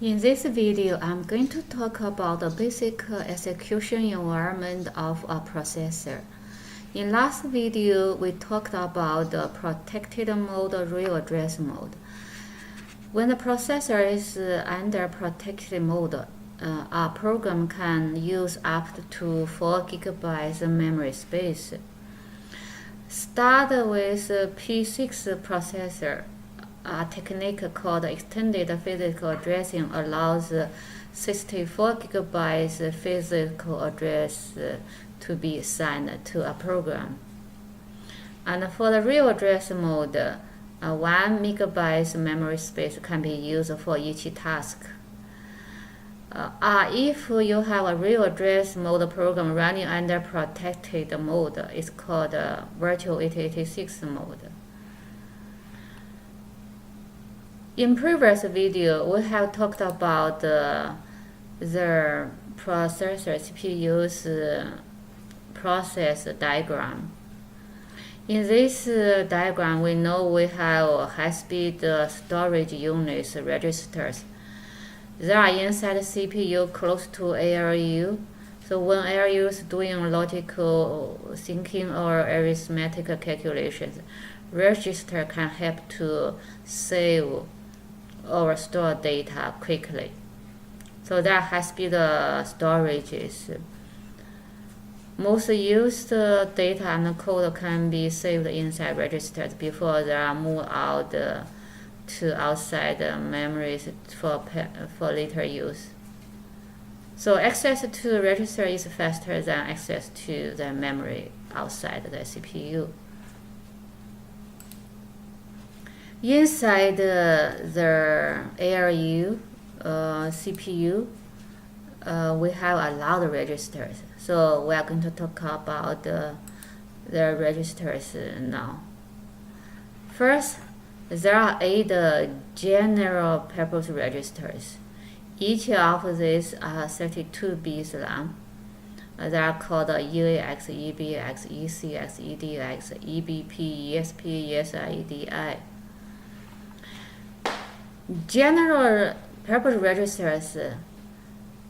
In this video, I'm going to talk about the basic execution environment of a processor. In last video, we talked about the protected mode, real address mode. When the processor is under protected mode, a program can use up to 4 GB memory space. Start with P6 processor. A technique called extended physical addressing allows 64 GB physical address to be assigned to a program. And for the real address mode, 1 MB memory space can be used for each task. If you have a real address mode program running under protected mode, it's called virtual 8086 mode. In previous video, we have talked about the processor CPU's process diagram. In this diagram, we know we have high-speed storage units, registers. They are inside the CPU close to ALU. So when ALU is doing logical thinking or arithmetic calculations, register can help to save or store data quickly. So that high-speed storage is most used data and code can be saved inside registers before they are moved out to outside memories for later use. So access to the register is faster than access to the memory outside the CPU. Inside the ALU CPU, we have a lot of registers. So we are going to talk about the registers now. First, there are 8 general purpose registers. Each of these are 32 bits long. They are called EAX, EBX, ECX, EDX, EBP, ESP, ESI, EDI. General purpose registers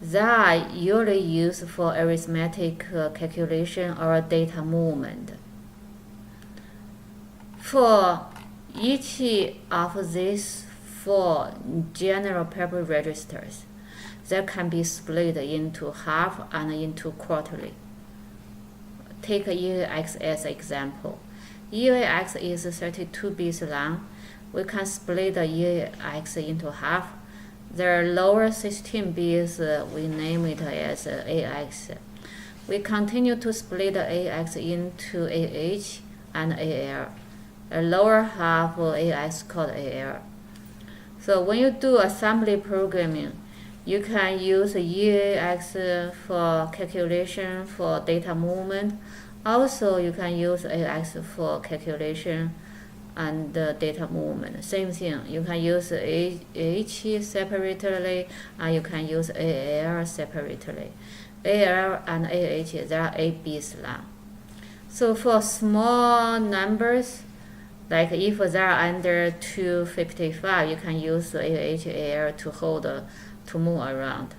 that are usually used for arithmetic calculation or data movement. For each of these 4 general purpose registers, they can be split into half and into quarterly. Take EAX as an example. EAX is 32 bits long. We can split the EAX into half. The lower 16 bits, we name it as AX. We continue to split the AX into AH and AL. The lower half of AX called AL. So when you do assembly programming, you can use EAX for calculation for data movement. Also, you can use AX for calculation and data movement. Same thing, you can use AH separately and you can use AL separately. AL and AH, there are 8 bits long. So for small numbers, like if they are under 255, you can use AH, AL to hold, to move around.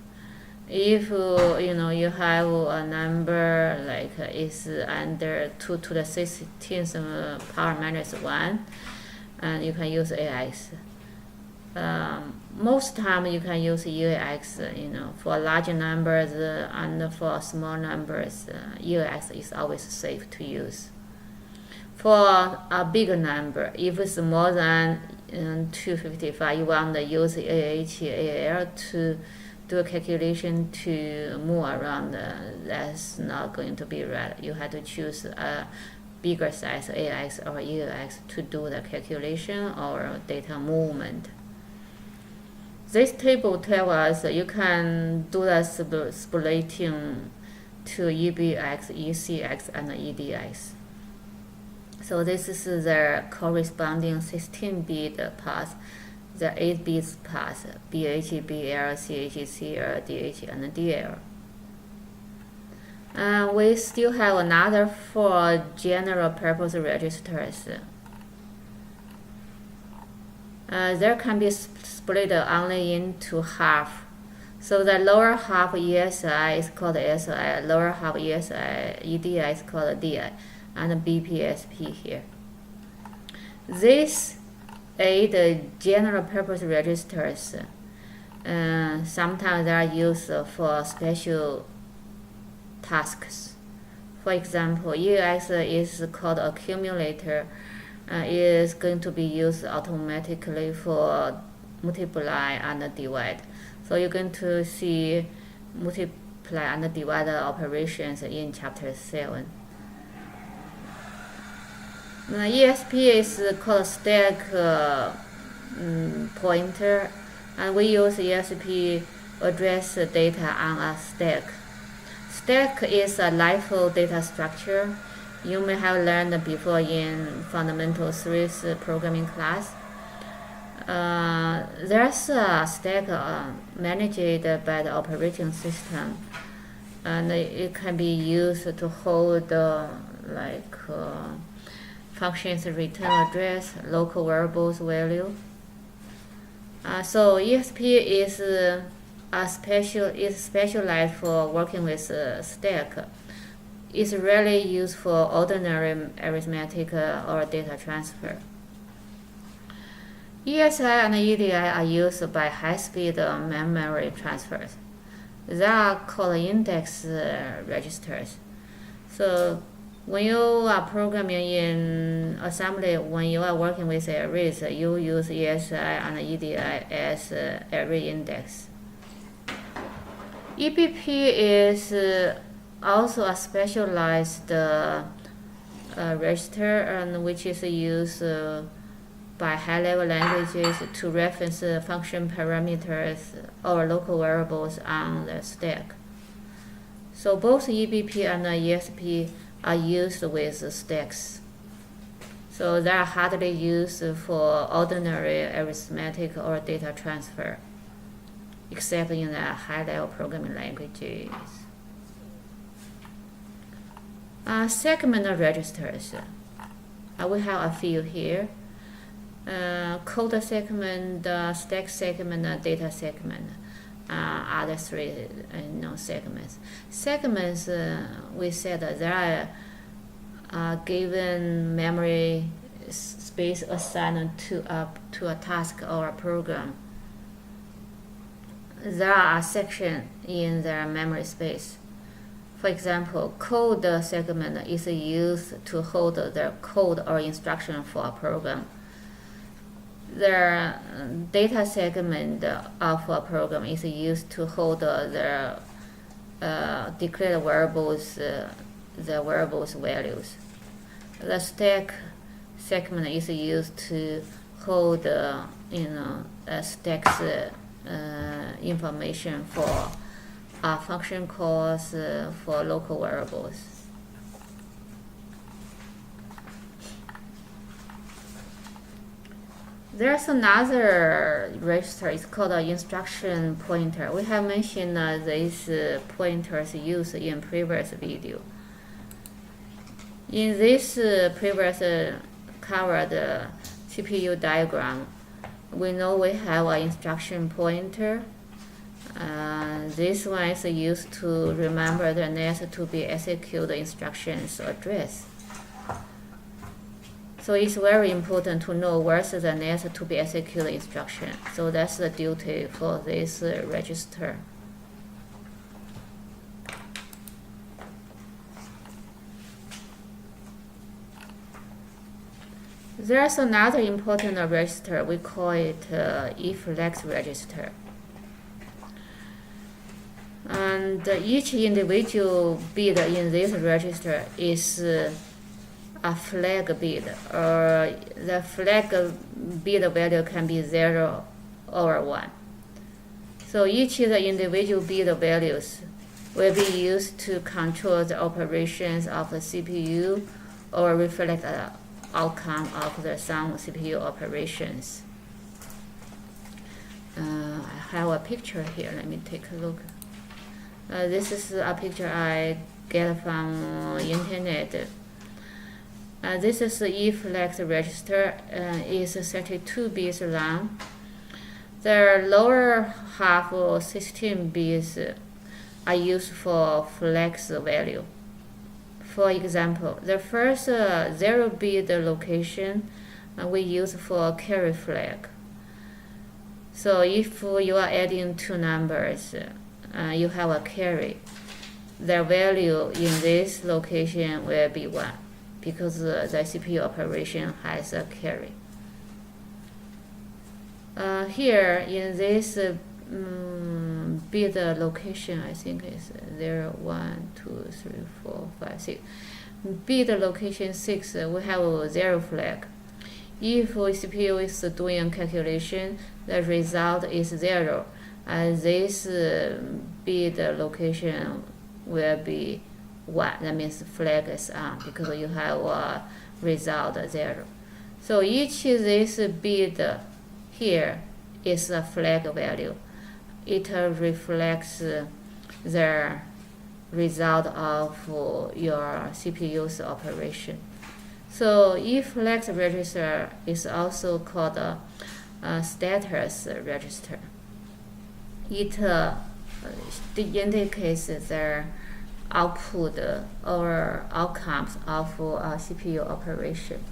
If you have a number like is under 2 to the 16th power minus 1, and you can use AX. Most time you can use EAX. For large numbers and for small numbers, EAX is always safe to use. For a bigger number, if it's more than 255, you want to use AH, AL to do a calculation to move around. That's not going to be right. You have to choose a bigger size AX or EAX to do the calculation or data movement. This table tells us you can do the splitting to EBX, ECX, and EDX. So this is the corresponding 16-bit path, the 8 bits path, BH, BL, CH, CL, DH, and DL. We still have another 4 general purpose registers. There can be split only into half. So the lower half ESI is called SI, lower half ESI, EDI is called DI, and BPSP here. These 8 general purpose registers, sometimes they are used for special tasks. For example, EX is called accumulator, is going to be used automatically for multiply and divide. So you're going to see multiply and divide operations in chapter 7. ESP is called stack pointer, and we use ESP address data on a stack. Stack is a LIFO data structure. You may have learned before in Fundamental 3's programming class. There's a stack managed by the operating system, and it can be used to hold functions return address, local variables value. So ESP is specialized for working with stack. It's rarely used for ordinary arithmetic or data transfer. ESI and EDI are used by high-speed memory transfers. They are called index registers. So when you are programming in assembly, when you are working with arrays, you use ESI and EDI as array index. EBP is also a specialized register, and which is used by high-level languages to reference function parameters or local variables on the stack. So both EBP and ESP are used with stacks. So they are hardly used for ordinary arithmetic or data transfer, except in the high-level programming languages. Segment registers. We have a few here. Code segment, stack segment, data segment. Other 3 segments. Segments, we said that there are given memory space assigned to a task or a program. There are a section in their memory space. For example, code segment is used to hold the code or instruction for a program. The data segment of a program is used to hold the declared variables, the variables values. The stack segment is used to hold stack's information for function calls for local variables. There's another register, it's called an instruction pointer. We have mentioned these pointers used in previous video. In this previous covered CPU diagram, we know we have an instruction pointer. This one is used to remember the next to be executed instructions address. So it's very important to know where's the next to be executed instruction. So that's the duty for this register. There's another important register. We call it eFlex register. And each individual bit in this register is a flag bit, or the flag bit value can be 0 or 1. So each of the individual bit values will be used to control the operations of the CPU or reflect the outcome of some CPU operations. I have a picture here. Let me take a look. This is a picture I get from internet. This is the eFlex register. It's 32 bits long. The lower half 16 bits are used for flex value. For example, the first 0-bit location we use for carry flag. So if you are adding two numbers, you have a carry. The value in this location will be 1 because the CPU operation has a carry. Here in this bit location, I think is 0, 1, 2, 3, 4, 5, 6. Bit location 6, we have a 0 flag. If CPU is doing calculation, the result is 0, and this bit location will be 1. That means flag is on because you have a result 0. So each this bit here is a flag value. It reflects the result of your CPU's operation. So E-flex register is also called a status register. It indicates the output or outcomes of CPU operation.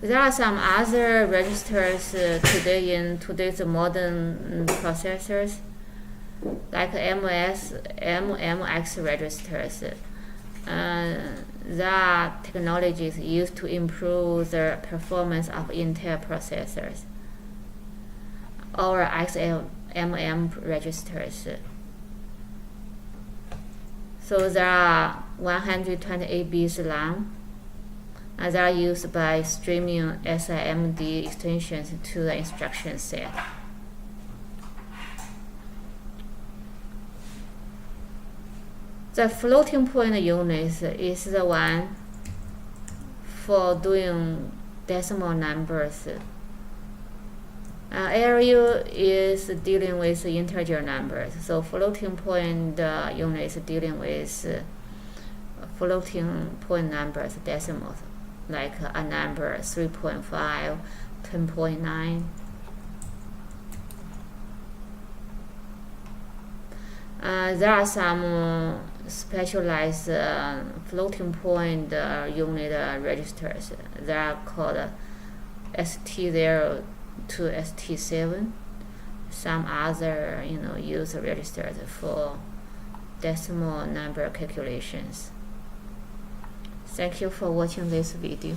There are some other registers today in today's modern processors, like MMX registers. That technology is used to improve the performance of Intel processors, or XMM registers. So there are 128 bits long. They are used by streaming SIMD extensions to the instruction set. The floating point unit is the one for doing decimal numbers. ALU is dealing with integer numbers, so floating point unit is dealing with floating point numbers, decimals, like a number 3.5, 10.9. There are some specialized floating point unit registers that are called ST0 to ST7. Some other use registers for decimal number calculations. Thank you for watching this video.